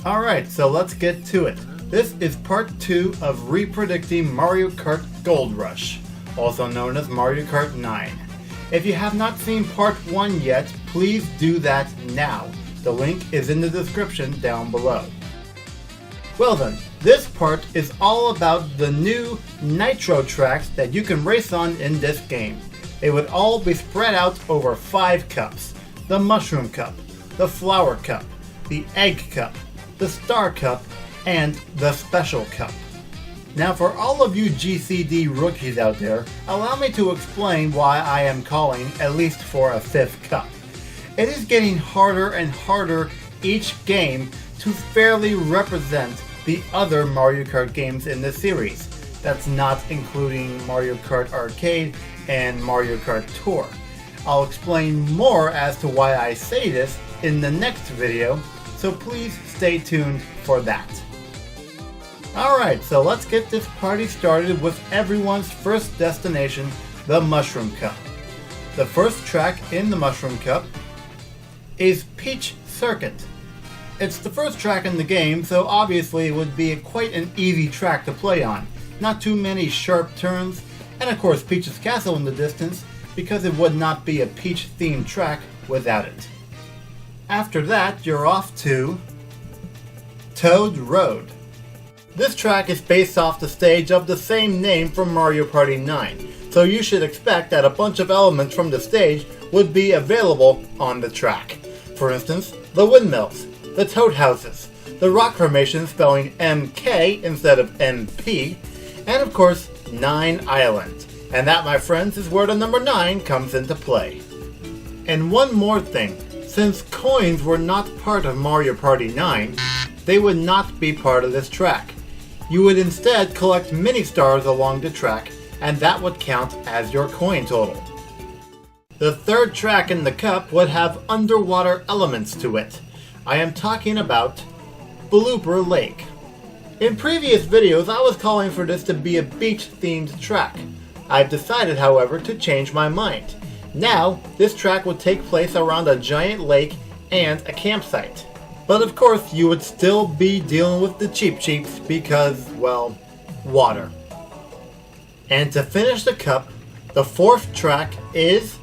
Alright, so let's get to it. This is part 2 of repredicting Mario Kart Gold Rush, also known as Mario Kart 9. If you have not seen part 1 yet, please do that now. The link is in the description down below. Well then, this part is all about the new Nitro tracks that you can race on in this game. They would all be spread out over 5 cups. The Mushroom Cup, the Flower Cup, the Egg Cup, the Star Cup, and the Special Cup. Now for all of you GCD rookies out there, allow me to explain why I am calling at least for a 5th cup. It is getting harder and harder each game to fairly represent the other Mario Kart games in the series. That's not including Mario Kart Arcade and Mario Kart Tour. I'll explain more as to why I say this in the next video, so please stay tuned for that. Alright, so let's get this party started with everyone's first destination, the Mushroom Cup. The first track in the Mushroom Cup is Peach Circuit. It's the first track in the game, so obviously it would be quite an easy track to play on. Not too many sharp turns, and of course Peach's Castle in the distance, because it would not be a Peach themed track without it. After that, you're off to Toad Road. This track is based off the stage of the same name from Mario Party 9, so you should expect that a bunch of elements from the stage would be available on the track. For instance, the windmills, the toad houses, the rock formation spelling MK instead of MP, and of course, 9 Island. And that, my friends, is where the number 9 comes into play. And one more thing, since coins were not part of Mario Party 9, they would not be part of this track. You would instead collect mini stars along the track, and that would count as your coin total. The third track in the cup would have underwater elements to it. I am talking about Blooper Lake. In previous videos I was calling for this to be a beach themed track. I've decided, however, to change my mind. Now, this track would take place around a giant lake and a campsite. But of course, you would still be dealing with the cheap because, well, water. And to finish the cup, the fourth track is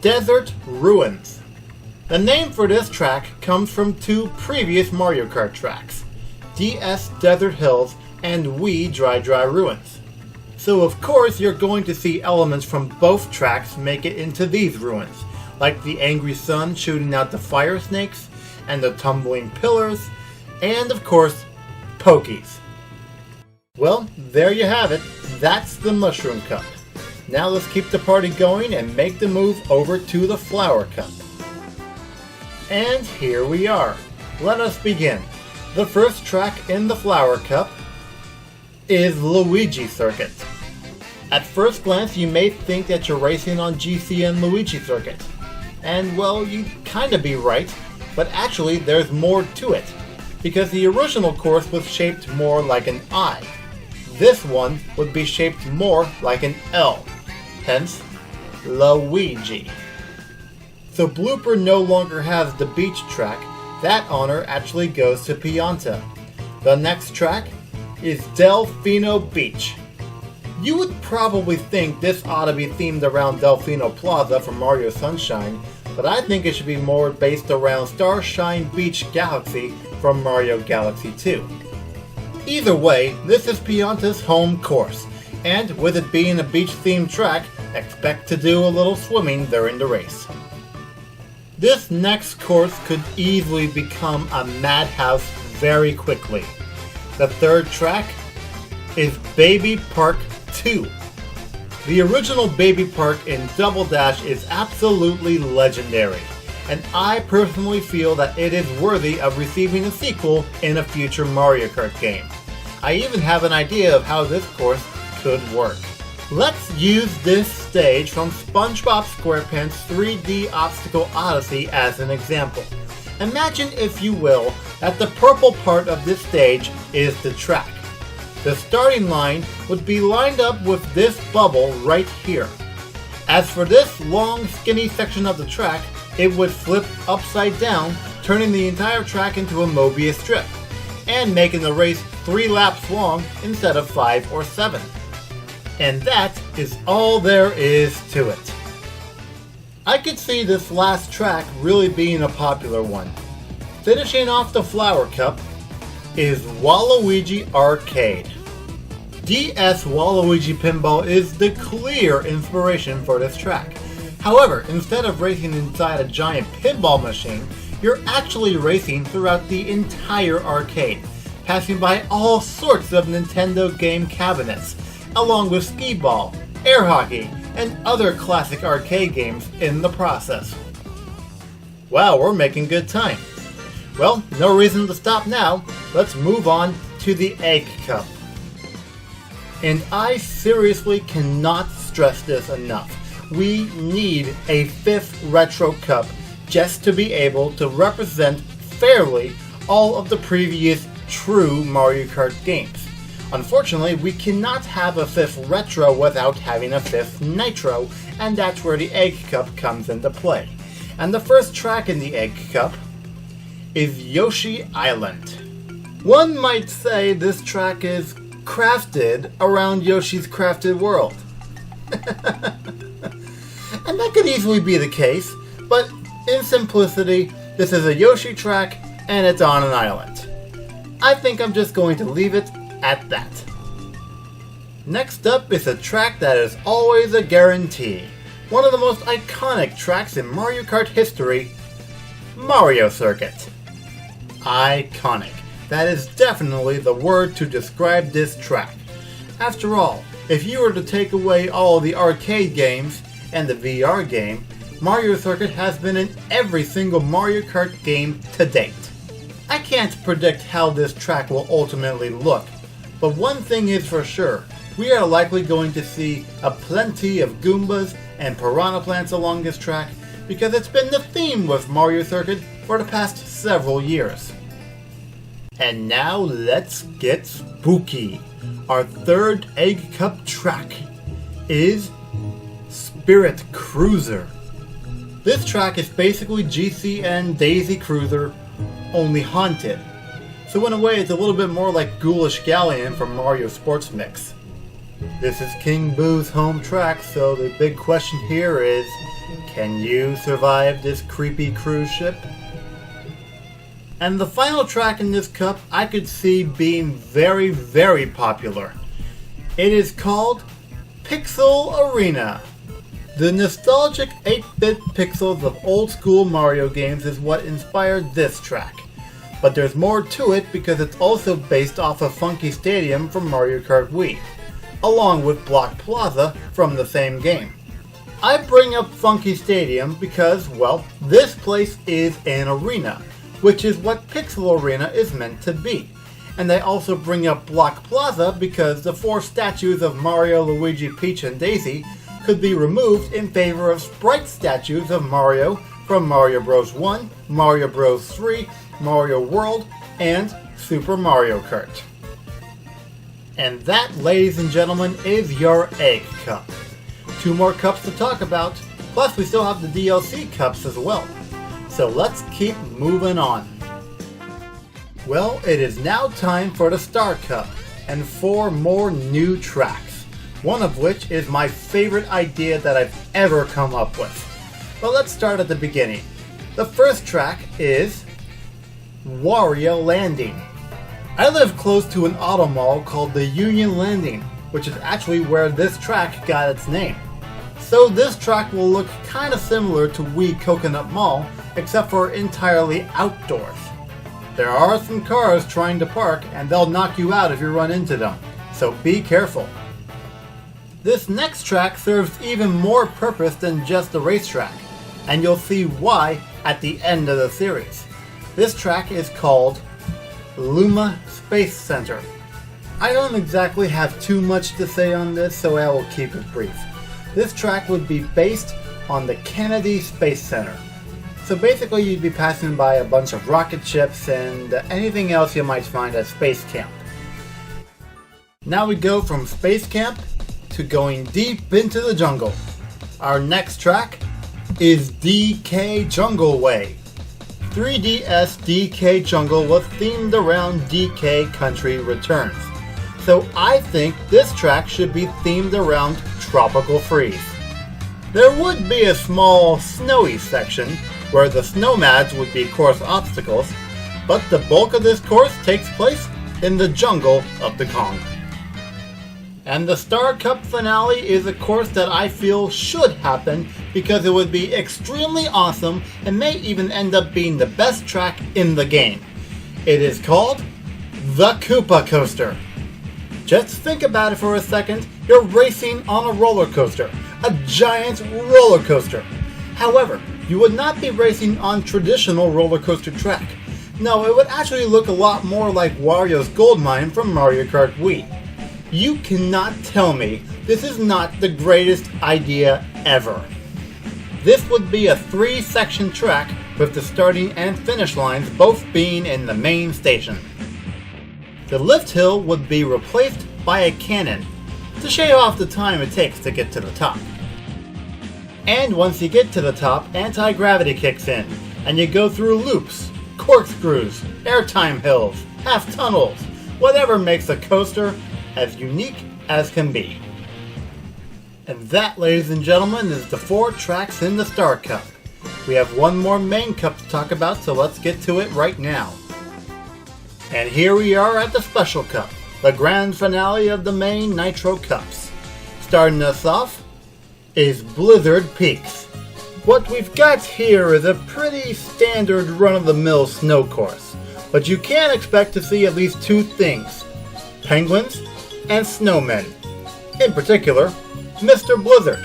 Desert Ruins. The name for this track comes from 2 previous Mario Kart tracks, DS Desert Hills and Wii Dry Ruins. So of course you're going to see elements from both tracks make it into these ruins, like the angry sun shooting out the fire snakes, and the tumbling pillars, and of course, Pokies. Well, there you have it. That's the Mushroom Cup. Now let's keep the party going and make the move over to the Flower Cup. And here we are. Let us begin. The first track in the Flower Cup is Luigi Circuit. At first glance, you may think that you're racing on GCN Luigi Circuit. And well, you'd kinda be right. But actually, there's more to it, because the original course was shaped more like an I. This one would be shaped more like an L, hence Luigi. So Blooper no longer has the beach track. That honor actually goes to Pianta. The next track is Delfino Beach. You would probably think this ought to be themed around Delfino Plaza from Mario Sunshine, but I think it should be more based around Starshine Beach Galaxy from Mario Galaxy 2. Either way, this is Pianta's home course, and with it being a beach-themed track, expect to do a little swimming during the race. This next course could easily become a madhouse very quickly. The third track is Baby Park 2. The original Baby Park in Double Dash is absolutely legendary, and I personally feel that it is worthy of receiving a sequel in a future Mario Kart game. I even have an idea of how this course could work. Let's use this stage from SpongeBob SquarePants 3D Obstacle Odyssey as an example. Imagine, if you will, that the purple part of this stage is the track. The starting line would be lined up with this bubble right here. As for this long skinny section of the track, it would flip upside down turning the entire track into a Mobius strip, and making the race 3 laps long instead of 5 or 7. And that is all there is to it. I could see this last track really being a popular one. Finishing off the Flower Cup is Waluigi Arcade. DS Waluigi Pinball is the clear inspiration for this track. However, instead of racing inside a giant pinball machine, you're actually racing throughout the entire arcade, passing by all sorts of Nintendo game cabinets, along with skee-ball, air hockey, and other classic arcade games in the process. Wow, we're making good time. Well, no reason to stop now. Let's move on to the Egg Cup. And I seriously cannot stress this enough. We need a 5th Retro Cup just to be able to represent fairly all of the previous true Mario Kart games. Unfortunately, we cannot have a 5th Retro without having a 5th Nitro, and that's where the Egg Cup comes into play. And the first track in the Egg Cup is Yoshi Island. One might say this track is crafted around Yoshi's Crafted World. And that could easily be the case, but in simplicity, this is a Yoshi track and it's on an island. I think I'm just going to leave it at that. Next up is a track that is always a guarantee. One of the most iconic tracks in Mario Kart history, Mario Circuit. Iconic. That is definitely the word to describe this track. After all, if you were to take away all the arcade games and the VR game, Mario Circuit has been in every single Mario Kart game to date. I can't predict how this track will ultimately look, but one thing is for sure, we are likely going to see a plenty of Goombas and Piranha Plants along this track because it's been the theme with Mario Circuit for the past several years. And now let's get spooky. Our third Egg Cup track is Spirit Cruiser. This track is basically GCN Daisy Cruiser, only haunted. So in a way it's a little bit more like Ghoulish Galleon from Mario Sports Mix. This is King Boo's home track, so the big question here is, can you survive this creepy cruise ship? And the final track in this cup I could see being very, very popular. It is called Pixel Arena. The nostalgic 8-bit pixels of old school Mario games is what inspired this track. But there's more to it because it's also based off of Funky Stadium from Mario Kart Wii, along with Block Plaza from the same game. I bring up Funky Stadium because, well, this place is an arena, which is what Pixel Arena is meant to be. And I also bring up Block Plaza because the 4 statues of Mario, Luigi, Peach, and Daisy could be removed in favor of sprite statues of Mario from Mario Bros. 1, Mario Bros. 3, Mario World, and Super Mario Kart. And that, ladies and gentlemen, is your Egg Cup. 2 more cups to talk about, plus we still have the DLC cups as well. So let's keep moving on. Well, it is now time for the Star Cup, and 4 more new tracks. One of which is my favorite idea that I've ever come up with. But let's start at the beginning. The first track is Wario Landing. I live close to an auto mall called the Union Landing, which is actually where this track got its name. So this track will look kind of similar to Wii Coconut Mall, except for entirely outdoors. There are some cars trying to park and they'll knock you out if you run into them, so be careful. This next track serves even more purpose than just a racetrack, and you'll see why at the end of the series. This track is called Luma Space Center. I don't exactly have too much to say on this, so I will keep it brief. This track would be based on the Kennedy Space Center. So basically you'd be passing by a bunch of rocket ships and anything else you might find at Space Camp. Now we go from Space Camp to going deep into the jungle. Our next track is DK Jungle Way. 3DS DK Jungle was themed around DK Country Returns, so I think this track should be themed around Tropical Freeze. There would be a small snowy section where the snowmads would be course obstacles, but the bulk of this course takes place in the jungle of the Kong. And the Star Cup finale is a course that I feel should happen because it would be extremely awesome and may even end up being the best track in the game. It is called the Koopa Coaster. Just think about it for a second. You're racing on a roller coaster, a giant roller coaster. However, you would not be racing on traditional roller coaster track. No, it would actually look a lot more like Wario's Gold Mine from Mario Kart Wii. You cannot tell me this is not the greatest idea ever. This would be a 3-section track with the starting and finish lines both being in the main station. The lift hill would be replaced by a cannon to shave off the time it takes to get to the top. And once you get to the top, anti-gravity kicks in, and you go through loops, corkscrews, airtime hills, half tunnels, whatever makes a coaster as unique as can be. And that, ladies and gentlemen, is the 4 tracks in the Star Cup. We have one more main cup to talk about, so let's get to it right now. And here we are at the Special Cup, the grand finale of the main Nitro Cups. Starting us off is Blizzard Peaks. What we've got here is a pretty standard run-of-the-mill snow course, but you can expect to see at least 2 things: penguins and snowmen. In particular, Mr. Blizzard.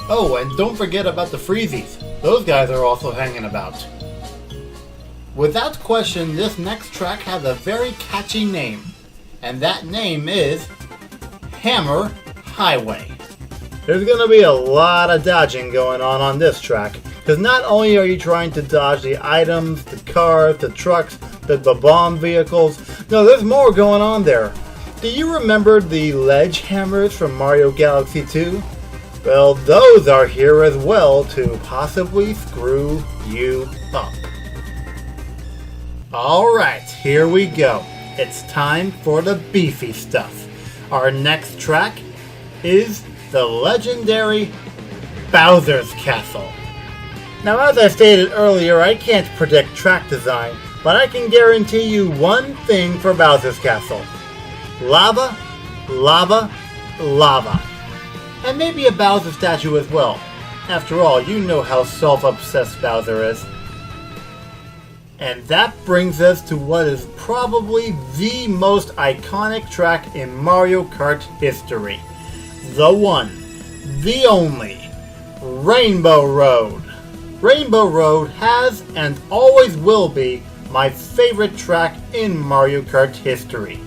Oh, and don't forget about the Freezies. Those guys are also hanging about. Without question, this next track has a very catchy name, and that name is Hammer Highway. There's going to be a lot of dodging going on this track, because not only are you trying to dodge the items, the cars, the trucks, the bomb vehicles, no, there's more going on there. Do you remember the ledge hammers from Mario Galaxy 2? Well, those are here as well to possibly screw you up. Alright, here we go. It's time for the beefy stuff. Our next track is the legendary Bowser's Castle. Now, as I stated earlier, I can't predict track design, but I can guarantee you one thing for Bowser's Castle. Lava, lava, lava. And maybe a Bowser statue as well. After all, you know how self-obsessed Bowser is. And that brings us to what is probably the most iconic track in Mario Kart history. The one, the only, Rainbow Road. Rainbow Road has and always will be my favorite track in Mario Kart history.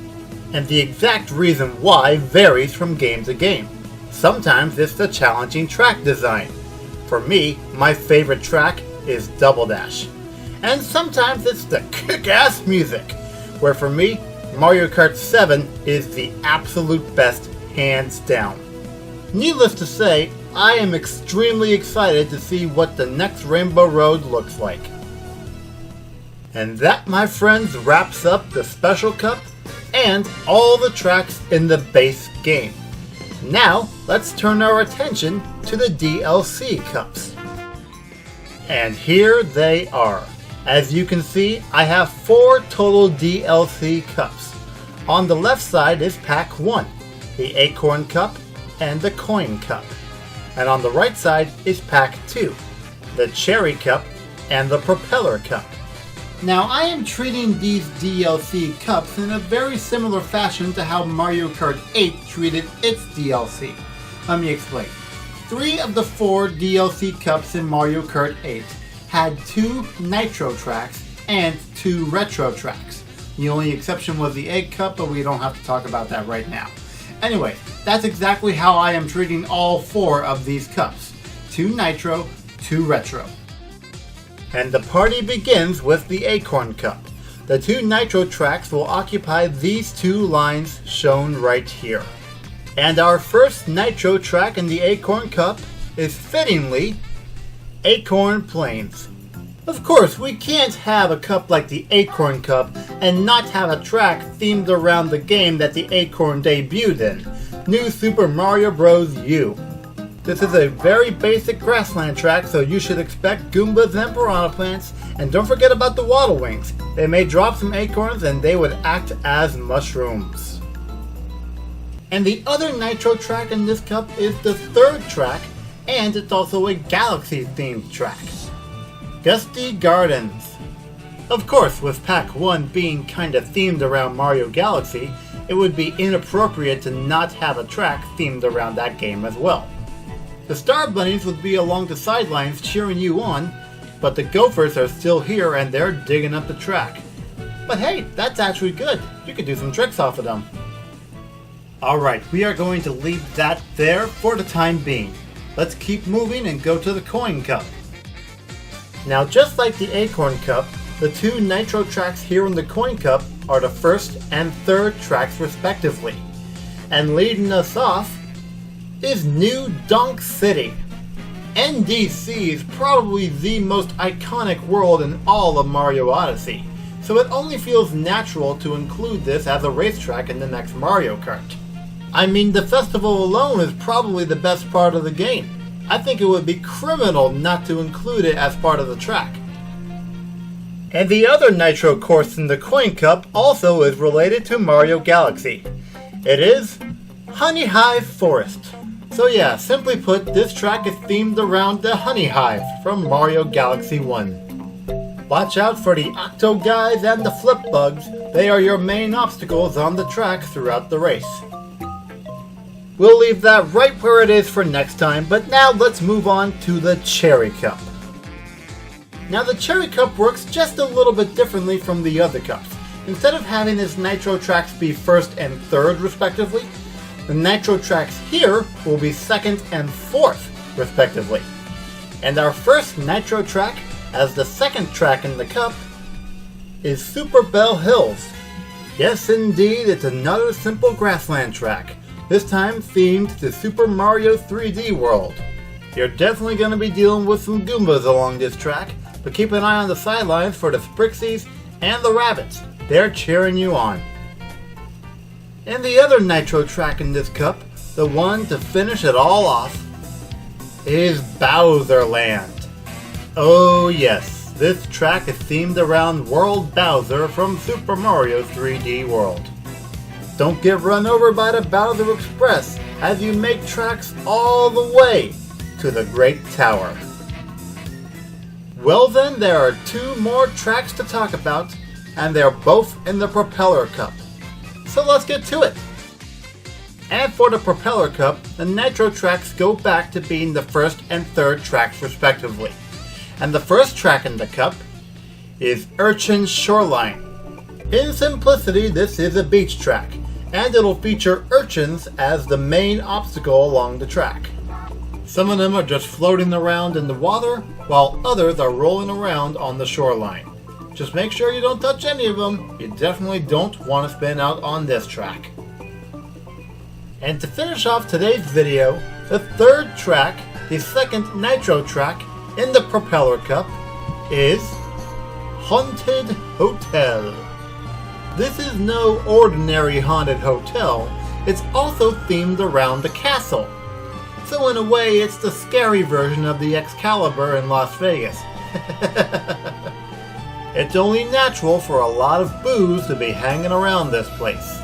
And the exact reason why varies from game to game. Sometimes it's the challenging track design. For me, my favorite track is Double Dash. And sometimes it's the kick-ass music, where for me, Mario Kart 7 is the absolute best, hands down. Needless to say, I am extremely excited to see what the next Rainbow Road looks like. And that, my friends, wraps up the Special Cup and all the tracks in the base game. Now, let's turn our attention to the DLC Cups. And here they are. As you can see, I have 4 total DLC Cups. On the left side is Pack 1, the Acorn Cup and the Coin Cup. And on the right side is Pack 2, the Cherry Cup and the Propeller Cup. Now, I am treating these DLC Cups in a very similar fashion to how Mario Kart 8 treated its DLC. Let me explain. 3 of the 4 DLC Cups in Mario Kart 8 had 2 Nitro tracks and 2 Retro tracks. The only exception was the Egg Cup, but we don't have to talk about that right now. Anyway, that's exactly how I am treating all 4 of these cups. 2 Nitro, 2 Retro. And the party begins with the Acorn Cup. The 2 Nitro tracks will occupy these 2 lines shown right here. And our first Nitro track in the Acorn Cup is fittingly Acorn Plains. Of course, we can't have a cup like the Acorn Cup and not have a track themed around the game that the Acorn debuted in, New Super Mario Bros. U. This is a very basic grassland track, so you should expect Goombas and piranha plants, and don't forget about the waddle wings. They may drop some acorns and they would act as mushrooms. And the other Nitro track in this cup is the third track, and it's also a Galaxy themed track. Gusty Gardens. Of course, with Pack 1 being kinda themed around Mario Galaxy, it would be inappropriate to not have a track themed around that game as well. The Star Bunnies would be along the sidelines cheering you on, but the Gophers are still here and they're digging up the track. But hey, that's actually good. You could do some tricks off of them. Alright, we are going to leave that there for the time being. Let's keep moving and go to the Coin Cup. Now, just like the Acorn Cup, the two Nitro tracks here in the Coin Cup are the first and third tracks respectively. And leading us off is New Donk City. NDC is probably the most iconic world in all of Mario Odyssey, so it only feels natural to include this as a racetrack in the next Mario Kart. I mean, the festival alone is probably the best part of the game. I think it would be criminal not to include it as part of the track. And the other Nitro course in the Coin Cup also is related to Mario Galaxy. It is Honey Hive Forest. So yeah, simply put, this track is themed around the Honey Hive from Mario Galaxy 1. Watch out for the Octo Guys and the Flip Bugs. They are your main obstacles on the track throughout the race. We'll leave that right where it is for next time, but now let's move on to the Cherry Cup. Now the Cherry Cup works just a little bit differently from the other cups. Instead of having its Nitro tracks be first and third respectively, the Nitro tracks here will be second and fourth, respectively. And our first Nitro track, as the second track in the cup, is Super Bell Hills. Yes, indeed, it's another simple grassland track, this time themed to Super Mario 3D World. You're definitely going to be dealing with some Goombas along this track, but keep an eye on the sidelines for the Sprixies and the Rabbits. They're cheering you on. And the other Nitro track in this cup, the one to finish it all off, is Bowser Land. Oh yes, this track is themed around World Bowser from Super Mario 3D World. Don't get run over by the Bowser Express as you make tracks all the way to the Great Tower. Well then, there are two more tracks to talk about, and they're both in the Propeller Cup. So let's get to it! And for the Propeller Cup, the Nitro tracks go back to being the first and third tracks respectively. And the first track in the cup is Urchin Shoreline. In simplicity, this is a beach track, and it'll feature urchins as the main obstacle along the track. Some of them are just floating around in the water, while others are rolling around on the shoreline. Just make sure you don't touch any of them. You definitely don't want to spin out on this track. And to finish off today's video, the third track, the second Nitro track in the Propeller Cup, is Haunted Hotel. This is no ordinary haunted hotel. It's also themed around the castle. So in a way, it's the scary version of the Excalibur in Las Vegas. It's only natural for a lot of boos to be hanging around this place.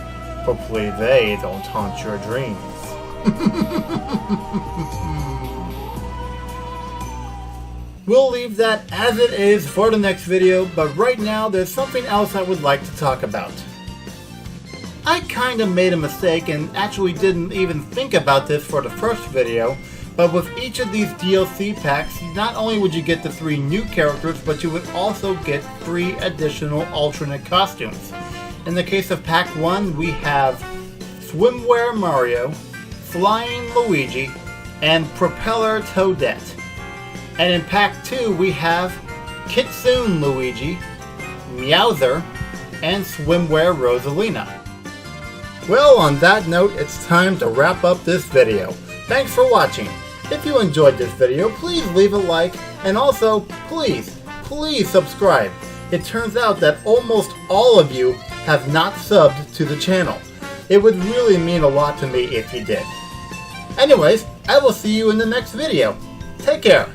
Hopefully they don't haunt your dreams. We'll leave that as it is for the next video, but right now there's something else I would like to talk about. I kinda made a mistake and actually didn't even think about this for the first video, but with each of these DLC packs, not only would you get the 3 new characters, but you would also get 3 additional alternate costumes. In the case of Pack 1, we have Swimwear Mario, Flying Luigi, and Propeller Toadette. And in Pack 2, we have Kitsune Luigi, Meowser, and Swimwear Rosalina. Well, on that note, it's time to wrap up this video. Thanks for watching. If you enjoyed this video, please leave a like, and also, please please subscribe. It turns out that almost all of you have not subbed to the channel. It would really mean a lot to me if you did. Anyways, I will see you in the next video. Take care.